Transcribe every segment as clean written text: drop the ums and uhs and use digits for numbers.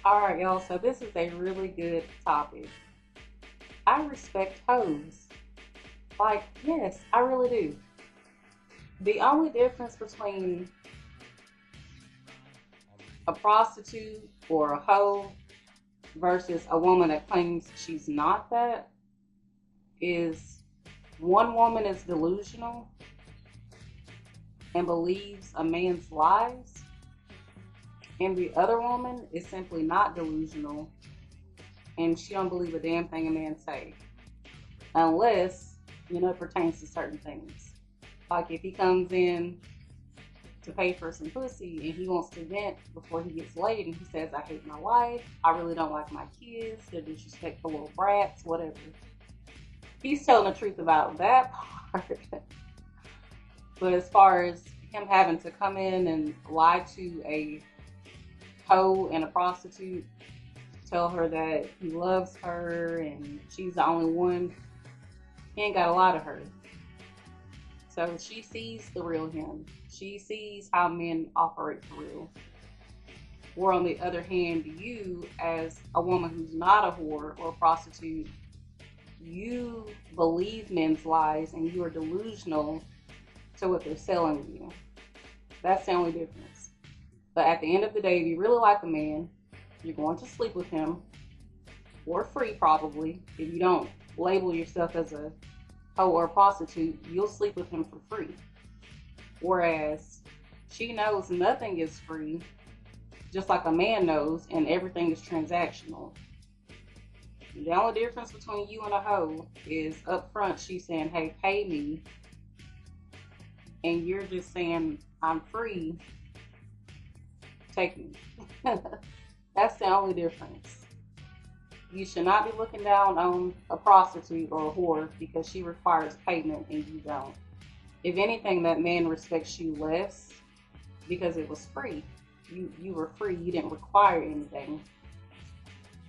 All right, y'all. So this is a really good topic. I respect hoes. Like, yes, I really do. The only difference between a prostitute or a hoe versus a woman that claims she's not that is one woman is delusional and believes a man's lies, and the other woman is simply not delusional and she don't believe a damn thing a man say, unless it pertains to certain things. Like if he comes in to pay for some pussy and he wants to vent before he gets laid and he says, I hate my wife, I really don't like my kids, they're disrespectful little brats, whatever. He's telling the truth about that part. But as far as him having to come in and lie to a hoe and a prostitute, tell her that he loves her and she's the only one, he ain't got a lot of her. So she sees the real him. She sees how men operate for real. Or on the other hand, you as a woman who's not a whore or a prostitute, you believe men's lies and you are delusional to what they're selling you. That's the only difference. But at the end of the day, if you really like a man, you're going to sleep with him for free probably. If you don't label yourself as a hoe or a prostitute, you'll sleep with him for free. Whereas she knows nothing is free, just like a man knows, and everything is transactional. The only difference between you and a hoe is up front she's saying, hey, pay me. And you're just saying, I'm free, take me. That's the only difference. You should not be looking down on a prostitute or a whore because she requires payment and you don't. If anything, that man respects you less because it was free. You were free. You didn't require anything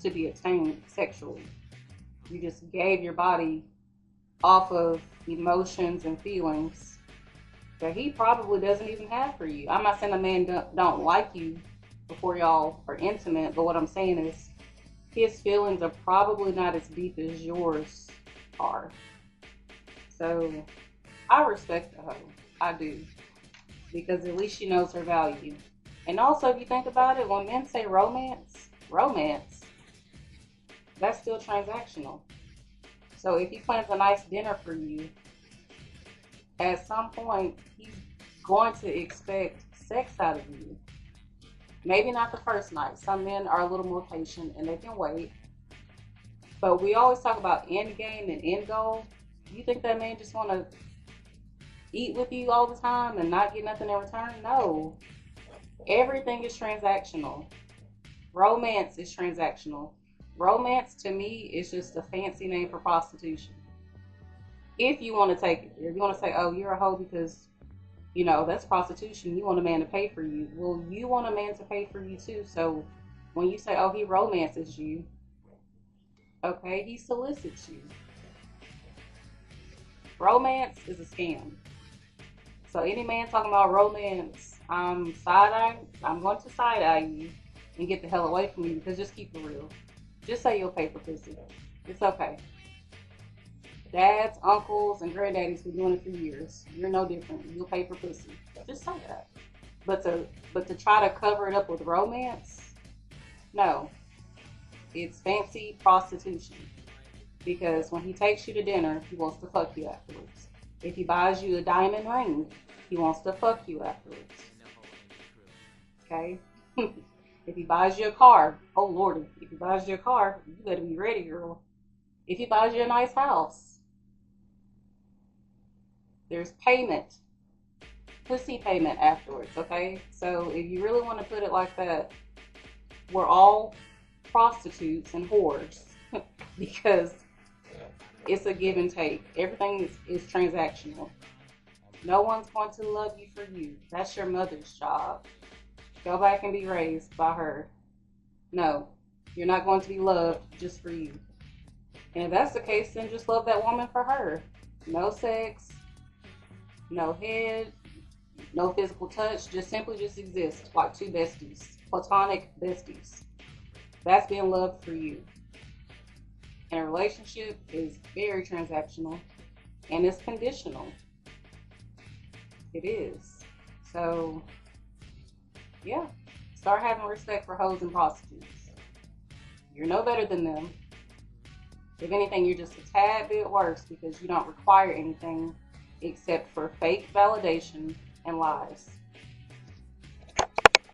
to be obtained sexually. You just gave your body off of emotions and feelings that he probably doesn't even have for you. I'm not saying a man don't like you before y'all are intimate, but what I'm saying is his feelings are probably not as deep as yours are. So I respect the hoe. I do. Because at least she knows her value. And also, if you think about it, when men say romance, that's still transactional. So if he plans a nice dinner for you, at some point, he's going to expect sex out of you. Maybe not the first night. Some men are a little more patient and they can wait. But we always talk about end game and end goal. You think that man just want to eat with you all the time and not get nothing in return? No. Everything is transactional. Romance is transactional. Romance to me is just a fancy name for prostitution. If you want to take it, if you want to say, oh, you're a hoe because that's prostitution. You want a man to pay for you. Well, you want a man to pay for you too. So when you say, oh, he romances you, okay, he solicits you. Romance is a scam. So any man talking about romance, I'm going to side eye you and get the hell away from you because just keep it real. Just say you'll pay for pussy. It's okay. Dads, uncles, and granddaddies been doing it for years. You're no different. You'll pay for pussy. Just say that. But to try to cover it up with romance, no. It's fancy prostitution. Because when he takes you to dinner, he wants to fuck you afterwards. If he buys you a diamond ring, he wants to fuck you afterwards. Okay? If he buys you a car, oh lordy, if he buys you a car, you better be ready, girl. If he buys you a nice house, there's payment, pussy payment afterwards, okay? So if you really want to put it like that, we're all prostitutes and whores because it's a give and take. Everything is transactional. No one's going to love you for you. That's your mother's job. Go back and be raised by her. No, you're not going to be loved just for you. And if that's the case, then just love that woman for her. No sex, no head, no physical touch. Just simply just exist like two besties, platonic besties. That's being loved for you. And a relationship is very transactional and it's conditional. It is. So, yeah, start having respect for hoes and prostitutes. You're no better than them. If anything, you're just a tad bit worse because you don't require anything except for fake validation and lies.